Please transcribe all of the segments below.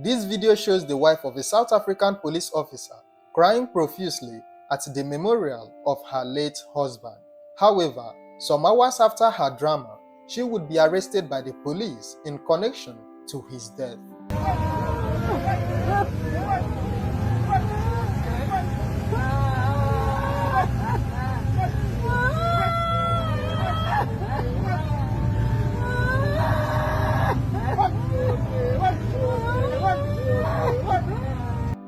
This video shows the wife of a South African police officer crying profusely at the memorial of her late husband. However, some hours after her drama, she would be arrested by the police in connection to his death.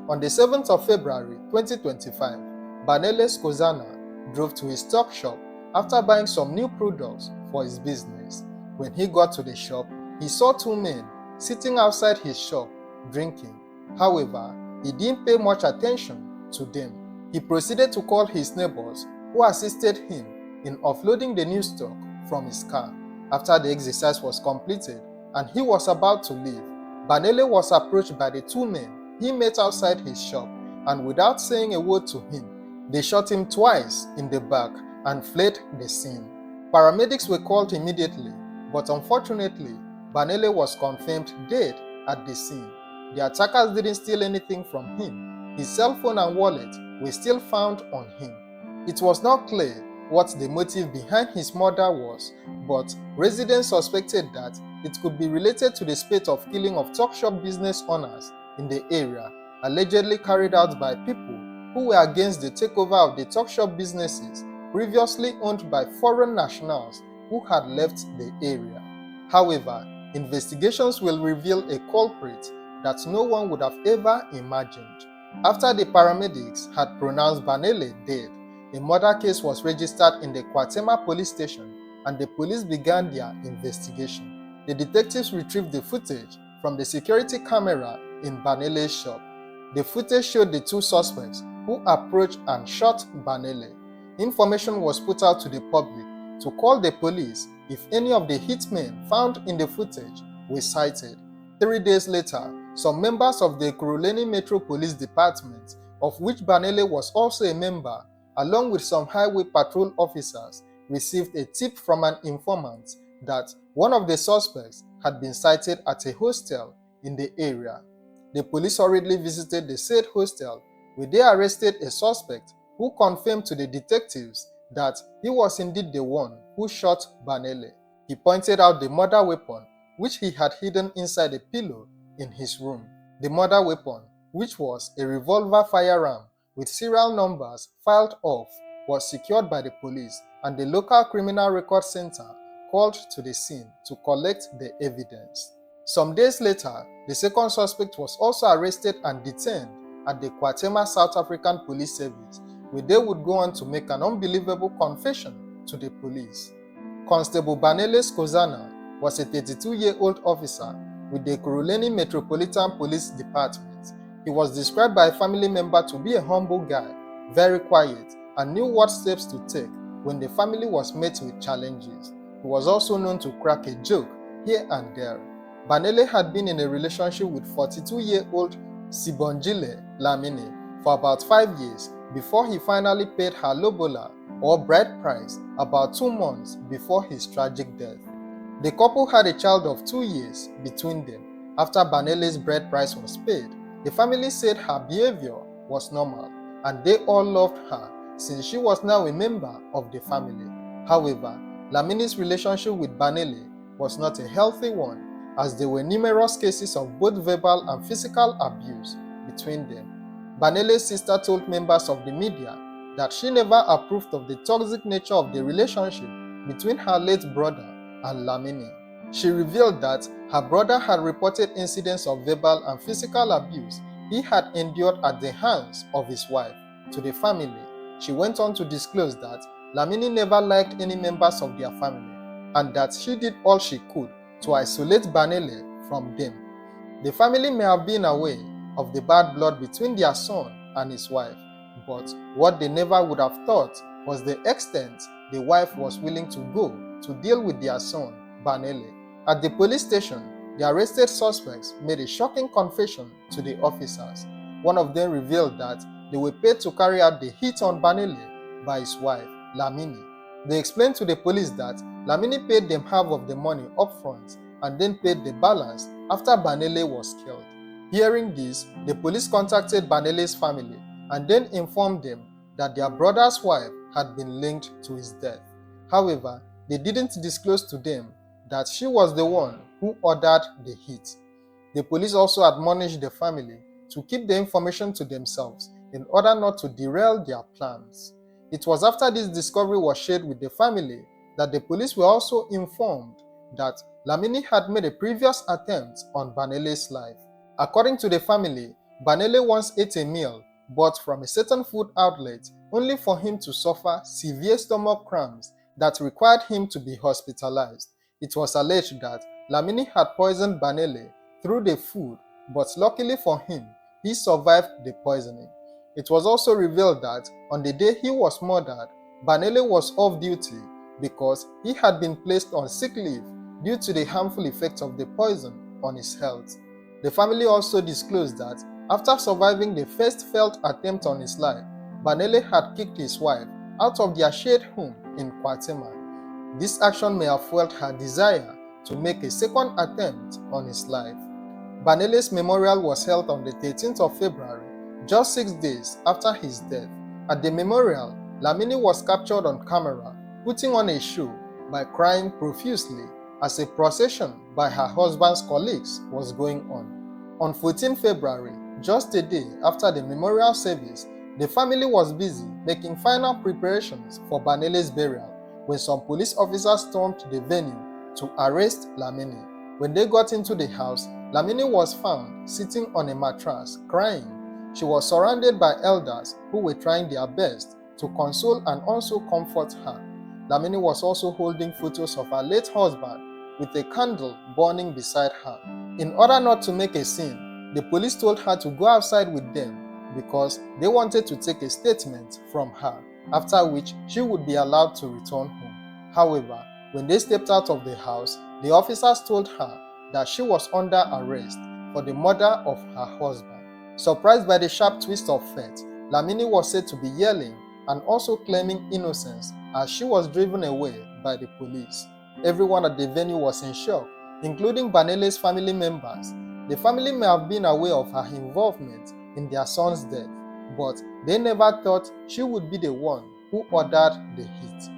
On the 7th of February 2025, Banele Skosana drove to his tuckshop after buying some new products for his business. When he got to the shop, he saw two men sitting outside his shop drinking. However, he didn't pay much attention to them. He proceeded to call his neighbors who assisted him in offloading the new stock from his car. After the exercise was completed and he was about to leave, Banele was approached by the two men he met outside his shop, and without saying a word to him, they shot him twice in the back and fled the scene. Paramedics were called immediately, but unfortunately, Banele was confirmed dead at the scene. The attackers didn't steal anything from him. His cell phone and wallet were still found on him. It was not clear what the motive behind his murder was, but residents suspected that it could be related to the spate of killing of tuckshop business owners in the area, allegedly carried out by people who were against the takeover of the tuckshop businesses previously owned by foreign nationals who had left the area. However, investigations will reveal a culprit that no one would have ever imagined. After the paramedics had pronounced Banele dead, a murder case was registered in the Kwatema police station and the police began their investigation. The detectives retrieved the footage from the security camera in Banele's shop. The footage showed the two suspects who approached and shot Banele. Information was put out to the public to call the police if any of the hitmen found in the footage were sighted. 3 days later, some members of the Ekurhuleni Metro Police Department, of which Banele was also a member, along with some highway patrol officers, received a tip from an informant that one of the suspects had been sighted at a hostel in the area. The police hurriedly visited the said hostel, where they arrested a suspect who confirmed to the detectives that he was indeed the one who shot Banele. He pointed out the murder weapon, which he had hidden inside a pillow in his room. The murder weapon, which was a revolver firearm with serial numbers filed off, was secured by the police, and the local criminal record center called to the scene to collect the evidence. Some days later, the second suspect was also arrested and detained at the Kwatema South African Police Service, where they would go on to make an unbelievable confession to the police. Constable Banele Skosana was a 32-year-old officer with the Ekurhuleni Metropolitan Police Department. He was described by a family member to be a humble guy, very quiet, and knew what steps to take when the family was met with challenges. He was also known to crack a joke here and there. Banele had been in a relationship with 42-year-old Sibongile Lamini for about 5 years before he finally paid her lobola, or bride price, about 2 months before his tragic death. The couple had a child of 2 years between them. After Banele's bride price was paid, the family said her behavior was normal and they all loved her since she was now a member of the family. However, Lamini's relationship with Banele was not a healthy one, as there were numerous cases of both verbal and physical abuse between them. Banele's sister told members of the media that she never approved of the toxic nature of the relationship between her late brother and Lamini. She revealed that her brother had reported incidents of verbal and physical abuse he had endured at the hands of his wife to the family. She went on to disclose that Lamini never liked any members of their family and that she did all she could to isolate Banele from them. The family may have been aware of the bad blood between their son and his wife, but what they never would have thought was the extent the wife was willing to go to deal with their son, Banele. At the police station, the arrested suspects made a shocking confession to the officers. One of them revealed that they were paid to carry out the hit on Banele by his wife, Lamini. They explained to the police that Lamini paid them half of the money upfront and then paid the balance after Banele was killed. Hearing this, the police contacted Banele's family and then informed them that their brother's wife had been linked to his death. However, they didn't disclose to them that she was the one who ordered the hit. The police also admonished the family to keep the information to themselves in order not to derail their plans. It was after this discovery was shared with the family that the police were also informed that Lamini had made a previous attempt on Banele's life. According to the family, Banele once ate a meal bought from a certain food outlet only for him to suffer severe stomach cramps that required him to be hospitalized. It was alleged that Lamini had poisoned Banele through the food, but luckily for him, he survived the poisoning. It was also revealed that on the day he was murdered, Banele was off duty because he had been placed on sick leave due to the harmful effects of the poison on his health. The family also disclosed that after surviving the first failed attempt on his life, Banele had kicked his wife out of their shared home in Kwatima. This action may have fueled her desire to make a second attempt on his life. Banele's memorial was held on the 13th of February, just 6 days after his death. At the memorial, Lamini was captured on camera, putting on a show by crying profusely as a procession by her husband's colleagues was going on. On 14 February, just a day after the memorial service, the family was busy making final preparations for Banele's burial when some police officers stormed the venue to arrest Lamini. When they got into the house, Lamini was found sitting on a mattress, crying. She was surrounded by elders who were trying their best to console and also comfort her. Lamini was also holding photos of her late husband with a candle burning beside her. In order not to make a scene, the police told her to go outside with them because they wanted to take a statement from her, after which she would be allowed to return home. However, when they stepped out of the house, the officers told her that she was under arrest for the murder of her husband. Surprised by the sharp twist of fate, Lamini was said to be yelling and also claiming innocence as she was driven away by the police. Everyone at the venue was in shock, including Banele's family members. The family may have been aware of her involvement in their son's death, but they never thought she would be the one who ordered the hit.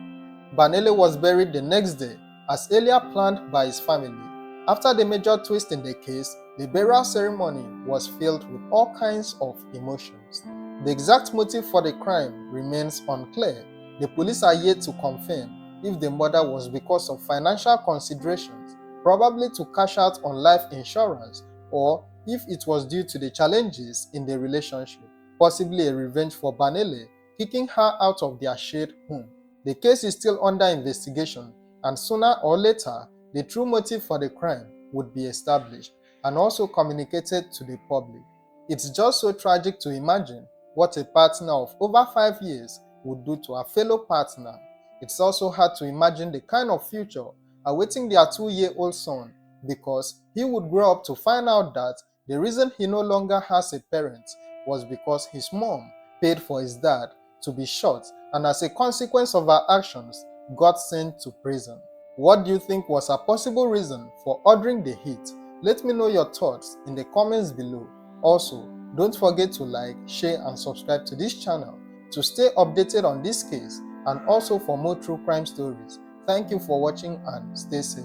Banele was buried the next day, as earlier planned by his family. After the major twist in the case, the burial ceremony was filled with all kinds of emotions. The exact motive for the crime remains unclear. The police are yet to confirm if the murder was because of financial considerations, probably to cash out on life insurance, or if it was due to the challenges in the relationship, possibly a revenge for Banele kicking her out of their shared home. The case is still under investigation, and sooner or later, the true motive for the crime would be established and also communicated to the public. It's just so tragic to imagine what a partner of over 5 years would do to a fellow partner. It's also hard to imagine the kind of future awaiting their 2-year-old son, because he would grow up to find out that the reason he no longer has a parent was because his mom paid for his dad to be shot, and as a consequence of her actions, got sent to prison. What do you think was a possible reason for ordering the hit? Let me know your thoughts in the comments below. Also, don't forget to like, share and subscribe to this channel to stay updated on this case and also for more true crime stories. Thank you for watching and stay safe.